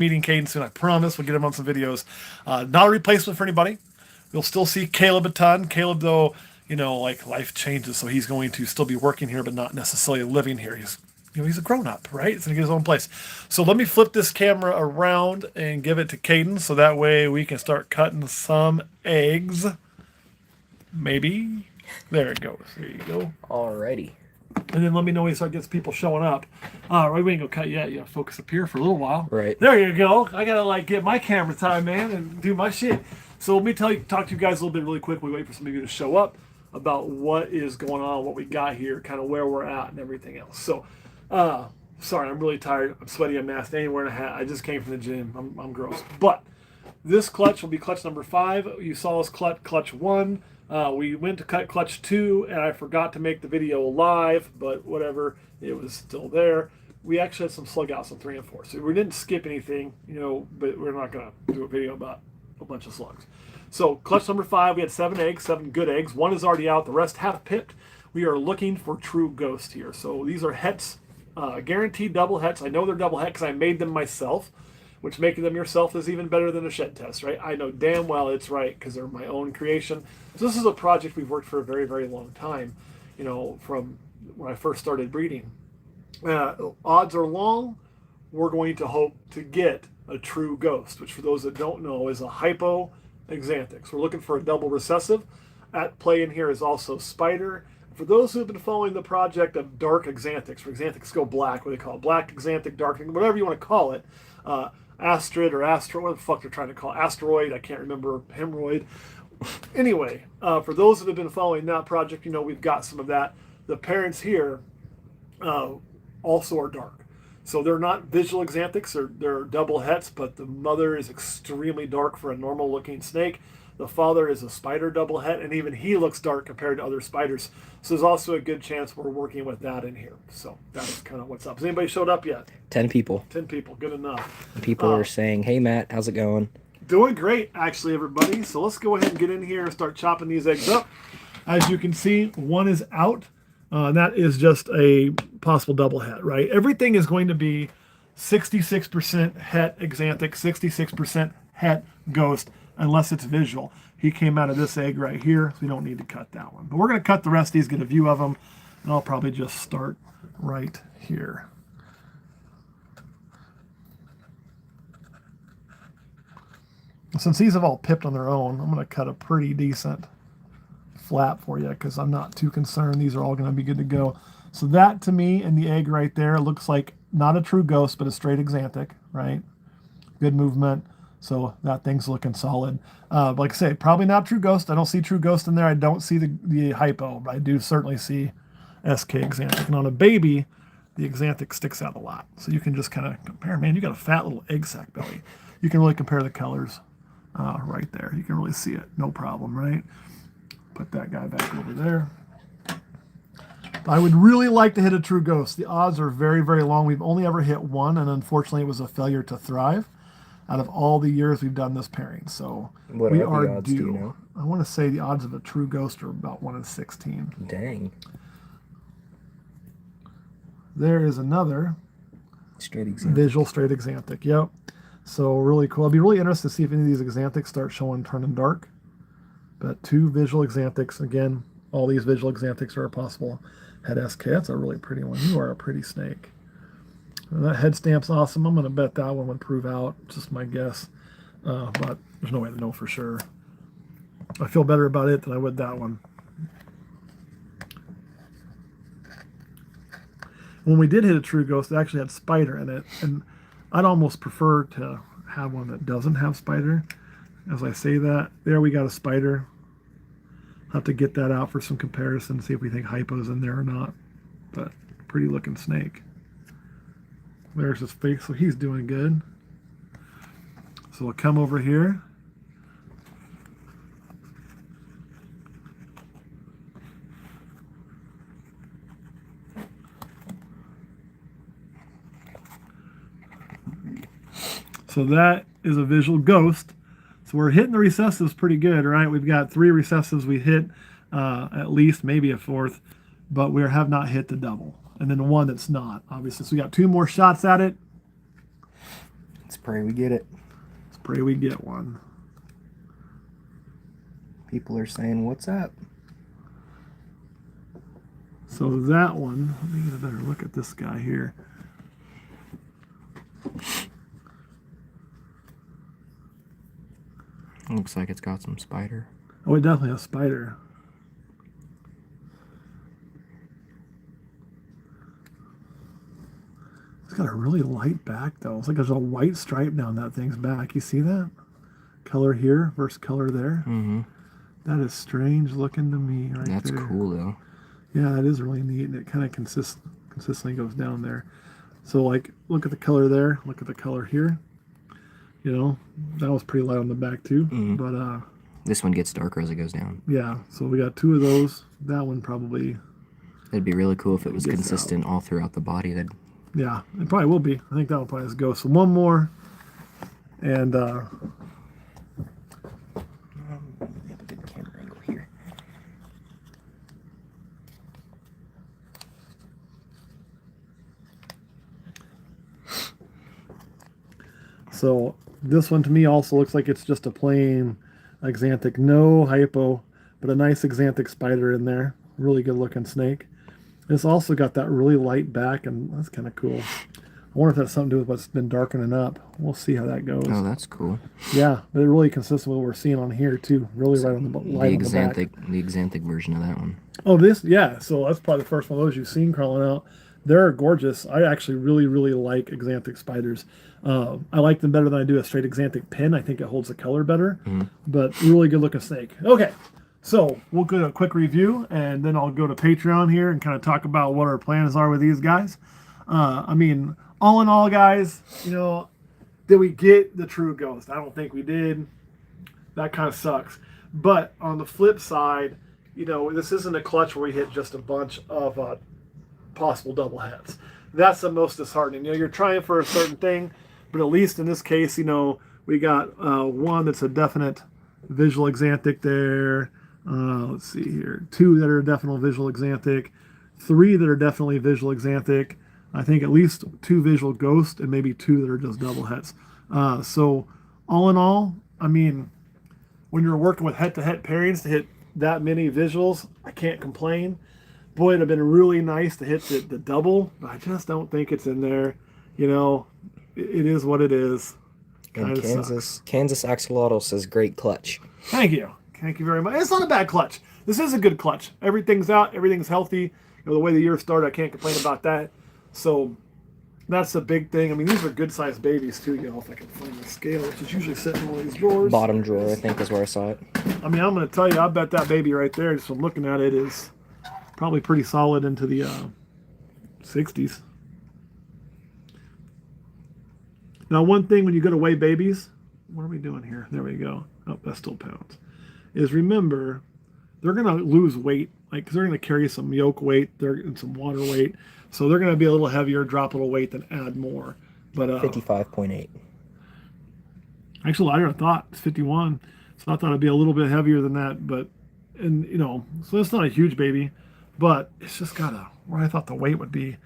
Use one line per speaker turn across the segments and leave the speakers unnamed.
meeting Caden soon. I promise we'll get him on some videos. Not a replacement for anybody. You'll still see Caleb a ton. Caleb, though, like life changes, so he's going to still be working here, but not necessarily living here. He's a grown up, right? He's going to get his own place. So let me flip this camera around and give it to Caden, so that way we can start cutting some eggs. Maybe. There it goes. There you go.
Alrighty.
And then let me know when it gets people showing up. Right, we ain't gonna cut yet. You gotta focus up here for a little while.
Right.
There you go. I gotta get my camera time, man, and do my shit. So let me talk to you guys a little bit really quick. We wait for some of you to show up about what is going on, what we got here, kind of where we're at, and everything else. So, sorry, I'm really tired. I'm sweaty. I'm nasty. I ain't wearing a hat. I just came from the gym. I'm gross. But this clutch will be clutch number 5. You saw us clutch 1. We went to cut clutch 2, and I forgot to make the video live, but whatever, it was still there. We actually had some slug outs on 3 and 4, so we didn't skip anything, but we're not going to do a video about a bunch of slugs. So clutch number 5, we had 7 eggs, 7 good eggs. 1 is already out, the rest half pipped. We are looking for true ghost here. So these are hets, guaranteed double hets. I know they're double het because I made them myself, which making them yourself is even better than a shed test, right? I know damn well it's right because they're my own creation. So this is a project we've worked for a very, very long time, from when I first started breeding. Odds are long. We're going to hope to get a true ghost, which for those that don't know is a hypoxanthics. We're looking for a double recessive. At play in here is also spider. For those who have been following the project of dark xanthics, for xanthics go black, what they call it, black xanthic, dark, whatever you want to call it, Astrid or Astro, what the fuck they're trying to call it, asteroid, I can't remember, hemorrhoid. Anyway, for those that have been following that project, we've got some of that. The parents here also are dark. So they're not visual xanthics, they're double hets, but the mother is extremely dark for a normal looking snake. The father is a spider double het, and even he looks dark compared to other spiders. So there's also a good chance we're working with that in here. So that's kind of what's up. Has anybody showed up yet?
10 people.
10 people, good enough.
People are saying, hey, Matt, how's it going?
Doing great, actually, everybody. So let's go ahead and get in here and start chopping these eggs up. As you can see, 1 is out. And that is just a possible double het, right? Everything is going to be 66% het xanthic, 66% het ghost, unless it's visual. He came out of this egg right here, so we don't need to cut that one. But we're going to cut the rest of these, get a view of them, and I'll probably just start right here. Since these have all pipped on their own, I'm going to cut a pretty decent flap for you because I'm not too concerned. These are all going to be good to go. So that to me and the egg right there looks like not a true ghost, but a straight xanthic, right? Good movement. So that thing's looking solid. Like I say, probably not true ghost. I don't see true ghost in there. I don't see the hypo, but I do certainly see SK xanthic. And on a baby, the xanthic sticks out a lot. So you can just kind of compare. Man, you got a fat little egg sac belly. You can really compare the colors right there. You can really see it. No problem, right? Put that guy back over there. I would really like to hit a true ghost. The odds are very, very long. We've only ever hit 1, and unfortunately it was a failure to thrive out of all the years we've done this pairing. So
what
we
are the
are
odds,
due.
do you know?
I want to say the odds of a true ghost are about 1 in 16.
Dang.
There is another
Straight xanthic.
visual straight xanthic. Yep. So really cool. I'll be really interested to see if any of these xanthics start turning dark. But 2 visual xanthics. Again, all these visual xanthics are a possible head SK. That's a really pretty one. You are a pretty snake. And that head stamp's awesome. I'm going to bet that one would prove out. Just my guess. But there's no way to know for sure. I feel better about it than I would that one. When we did hit a true ghost, it actually had spider in it. And I'd almost prefer to have one that doesn't have spider. As I say that, there we got a spider. I'll have to get that out for some comparison, see if we think hypo's in there or not. But pretty looking snake. There's his face, so he's doing good. So we'll come over here. So that is a visual ghost. So we're hitting the recessives pretty good, right? We've got 3 recessives we hit, at least, maybe a 4th, but we have not hit the double. And then 1 that's not, obviously. So we got 2 more shots at it.
Let's pray we get it.
Let's pray we get one.
People are saying, "What's up?"
So that one, let me get a better look at this guy here.
Looks like it's got some spider.
Oh, it definitely has spider. It's got a really light back though. It's like there's a white stripe down that thing's back. You see that? Color here versus color there.
Mm-hmm.
That is strange looking to me right
That's
there.
cool though.
Yeah, that is really neat, and it kind of consistently goes down there. So like, look at the color there. Look at the color here. You know, that was pretty light on the back too.
Mhm.
But
This one gets darker as it goes down.
yeah. So we got two of those. That one probably.
It'd be really cool if it was
Gets
consistent all throughout the body. That
Yeah, it probably will be. I think that one probably has to go. So one more, and
have a good camera angle here.
so this one to me also looks like it's just a plain Axanthic, no hypo, but a nice Axanthic spider in there. Really good looking snake. It's also got that really light back, and that's kind of cool. I wonder if that's something to do with what's been darkening up. We'll see how that goes.
Oh, that's cool.
Yeah, but it really consistent with what we're seeing on here too. Really right on the light on the back.
The Axanthic version of that one.
Oh, this, yeah. So that's probably the first one of those you've seen crawling out. They're gorgeous. I actually really, really like Axanthic spiders. I like them better than I do a straight Axanthic pin. I think it holds the color better, but really good looking snake. Okay, so we'll do a quick review, and then I'll go to Patreon here and kind of talk about what our plans are with these guys. I mean, all in all, guys, you know, did we get the true ghost? I don't think we did. That kind of sucks. But on the flip side, you know, this isn't a clutch where we hit just a bunch of possible double heads. That's the most disheartening. You know, you're trying for a certain thing, but at least in this case, you know, we got one that's a definite visual Axanthic there. Let's see here. Two that are definitely visual Axanthic. Three that are definitely visual Axanthic. I think at least two visual ghost, and maybe two that are just double heads. So all in all, I mean, when you're working with head-to-head pairings to hit that many visuals, I can't complain. Boy, it'd have been really nice to hit the double, but I just don't think it's in there. You know, it is what it is.
And
Kinda sucks.
Kansas Axolotl says great clutch.
Thank you. Thank you very much. It's not a bad clutch. This is a good clutch. Everything's out. Everything's healthy. You know, the way the year started, I can't complain about that. So that's a big thing. I mean, these are good-sized babies, too. You know, if I can find the scale, which is usually sitting in one of these drawers.
Bottom drawer, I think, is where I saw it.
I mean, I'm going to tell you, I bet that baby right there, just from looking at it, is probably pretty solid into the 60s. Now, one thing when you go to weigh babies, what are we doing here? There we go. Oh, that's still pounds. Is remember, they're going to lose weight. Like, 'cause they're going to carry some yolk weight, and some water weight. So they're going to be a little heavier, drop a little weight, then add more. But
55.8.
actually, lighter than I thought. It's 51. So I thought it'd be a little bit heavier than that. But, and you know, so it's not a huge baby, but it's just got where I thought the weight would be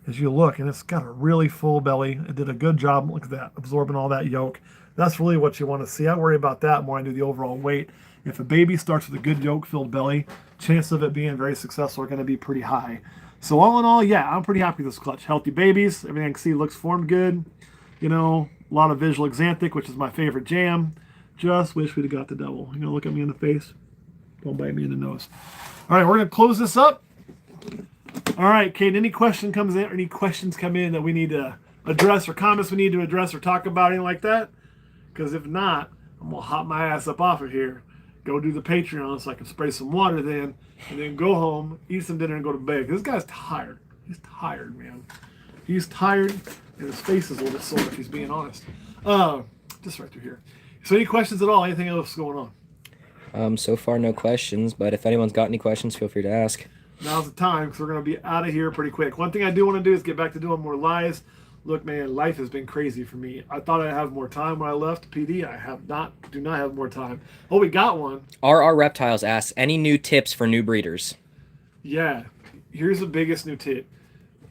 as you look, and it's got a really full belly. It did a good job. Look at that, absorbing all that yolk. That's really what you want to see. I worry about that more than I do the overall weight. If a baby starts with a good yolk-filled belly, chances of it being very successful are going to be pretty high. So all in all, yeah, I'm pretty happy with this clutch. Healthy babies, everything I can see looks formed good. You know, a lot of visual Axanthic, which is my favorite jam. Just wish we'd have got the double. You know, look at me in the face. Don't bite me in the nose. All right, we're going to close this up. All right, Kate, any questions come in that we need to address, or comments we need to address or talk about, anything like that? Because if not, I'm going to hop my ass up off of here, go do the Patreon so I can spray some water then, and then go home, eat some dinner, and go to bed. This guy's tired. He's tired, man. He's tired, and his face is a little bit sore if he's being honest. Just right through here. So any questions at all? Anything else going on?
So far, no questions, but if anyone's got any questions, feel free to ask.
Now's the time, because we're going to be out of here pretty quick. One thing I do want to do is get back to doing more lives. Look, man, life has been crazy for me. I thought I'd have more time when I left PD. I do not have more time. Oh, we got one.
RR Reptiles asks, any new tips for new breeders?
Yeah. Here's the biggest new tip.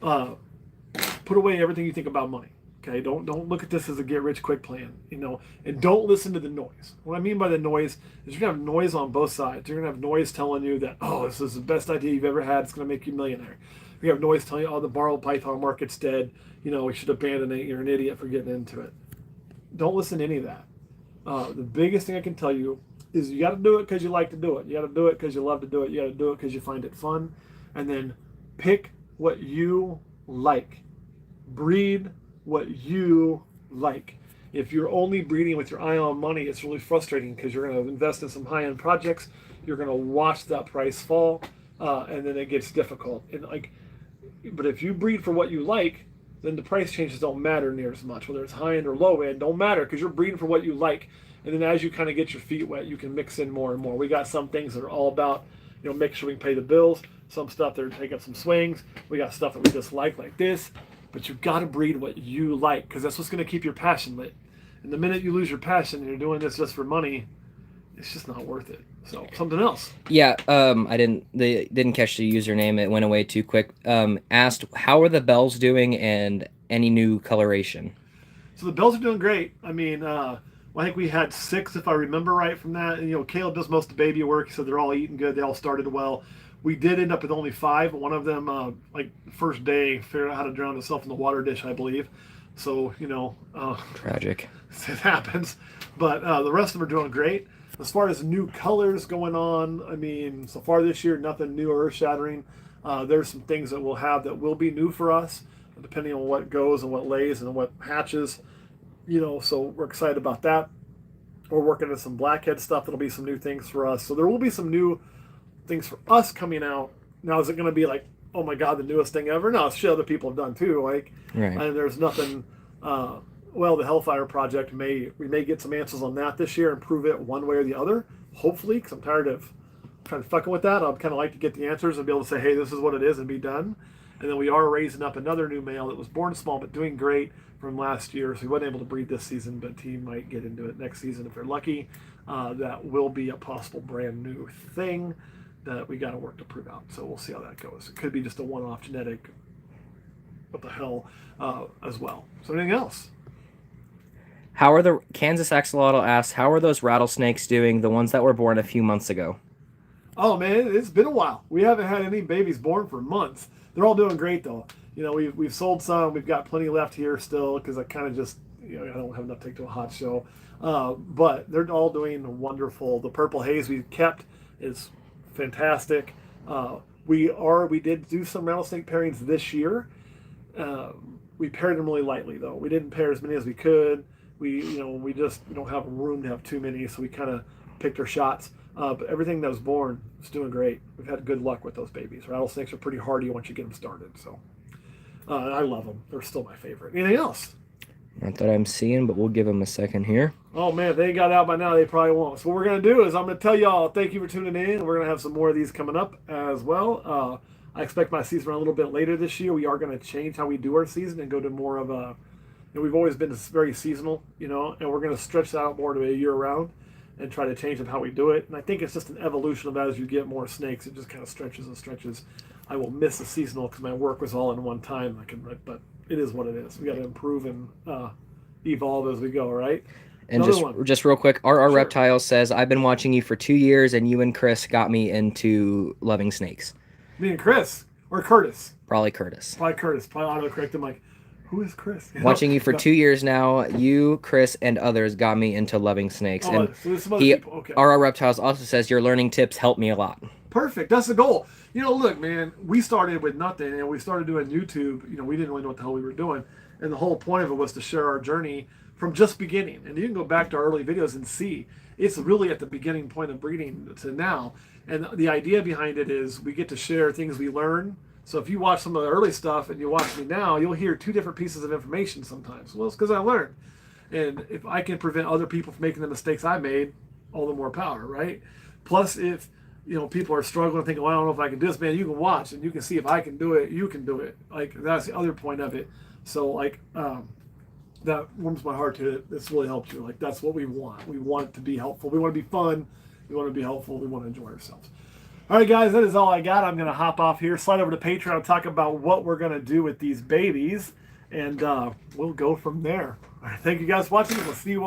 Put away everything you think about money. Okay, don't look at this as a get rich quick plan, and don't listen to the noise. What I mean by the noise is you're gonna have noise on both sides. You're gonna have noise telling you that, oh, this is the best idea you've ever had. It's gonna make you a millionaire. You have noise telling you, oh, the borrowed Python market's dead. We should abandon it. You're an idiot for getting into it. Don't listen to any of that. The biggest thing I can tell you is you got to do it because you like to do it. You got to do it because you love to do it. You got to do it because you find it fun, and then pick what you like. Breed what you like. If you're only breeding with your eye on money, it's really frustrating because you're going to invest in some high-end projects. You're going to watch that price fall, and then it gets difficult. But if you breed for what you like, then the price changes don't matter near as much. Whether it's high-end or low-end, don't matter because you're breeding for what you like. And then as you kind of get your feet wet, you can mix in more and more. We got some things that are all about, make sure we can pay the bills. Some stuff that are taking some swings. We got stuff that we just like this. But you got to breed what you like because that's what's going to keep your passion lit. And the minute you lose your passion and you're doing this just for money, it's just not worth it. So something else.
Yeah, they didn't catch the username. It went away too quick. Asked, how are the bells doing and any new coloration?
So the bells are doing great. I mean, I think we had 6, if I remember right from that. And, Caleb does most of the baby work. He said they're all eating good. They all started well. We did end up with only 5. One of them, first day, figured out how to drown himself in the water dish, I believe. So,
tragic.
It happens. But the rest of them are doing great. As far as new colors going on, I mean, so far this year, nothing new or earth-shattering. There's some things that we'll have that will be new for us, depending on what goes and what lays and what hatches. So we're excited about that. We're working on some blackhead stuff. That'll be some new things for us. So there will be some new things for us coming out. Now, is it going to be like, oh my God, the newest thing ever? No, it's shit other people have done too.
Right.
And there's nothing. The Hellfire Project we may get some answers on that this year and prove it one way or the other. Hopefully, because I'm tired of trying to fucking with that. I'd kind of like to get the answers and be able to say, hey, this is what it is, and be done. And then we are raising up another new male that was born small but doing great from last year. So he wasn't able to breed this season, but he might get into it next season if they're lucky. That will be a possible brand new thing that we got to work to prove out. So we'll see how that goes. It could be just a one-off genetic, what the hell, as well. So anything else?
How are the Kansas Axolotl asks, how are those rattlesnakes doing, the ones that were born a few months ago?
Oh man, it's been a while. We haven't had any babies born for months. They're all doing great though. We've sold some. We've got plenty left here still because I kind of just I don't have enough to take to a hot show. But they're all doing wonderful. The purple haze we kept is fantastic. We did do some rattlesnake pairings this year. We paired them really lightly though. We didn't pair as many as we could. We don't have room to have too many, so we kind of picked our shots. But everything that was born is doing great. We've had good luck with those babies. Rattlesnakes are pretty hardy once you get them started. So I love them. They're still my favorite. Anything else?
Not that I'm seeing, but we'll give them a second here.
Oh man, if they got out by now, they probably won't. So what we're gonna do is I'm gonna tell y'all thank you for tuning in. We're gonna have some more of these coming up as well. I expect my season a little bit later this year. We are gonna change how we do our season and go to more of a. We've always been very seasonal, and we're gonna stretch that out more to a year round and try to change up how we do it. And I think it's just an evolution of as you get more snakes, it just kind of stretches and stretches. I will miss the seasonal because my work was all in one time. But it is what it is. We got to improve and evolve as we go, right?
And just real quick, RR Reptiles says, I've been watching you for 2 years, and you and Chris got me into loving snakes.
Me and Chris? Or Curtis?
Probably Curtis.
Probably autocorrect him like, who is Chris?
Watching you for 2 years now, you, Chris, and others got me into loving snakes.
Oh,
and
so some other people. Okay.
RR Reptiles also says, your learning tips help me a lot.
Perfect. That's the goal. Look, man, we started with nothing, and we started doing YouTube. We didn't really know what the hell we were doing. And the whole point of it was to share our journey from just beginning. And you can go back to our early videos and see it's really at the beginning point of breeding to now. And the idea behind it is we get to share things we learn. So if you watch some of the early stuff and you watch me now, you'll hear 2 different pieces of information sometimes. Well, it's because I learned. And if I can prevent other people from making the mistakes I made, all the more power, right? Plus, if people are struggling and thinking, well, I don't know if I can do this, man, you can watch and you can see if I can do it, you can do it. That's the other point of it. So that warms my heart to it. This really helps you. That's what we want. We want it to be helpful. We want to be fun. We want to be helpful. We want to enjoy ourselves. All right, guys, that is all I got. I'm going to hop off here, slide over to Patreon, and talk about what we're going to do with these babies. and we'll go from there. All right, thank you guys for watching. We'll see you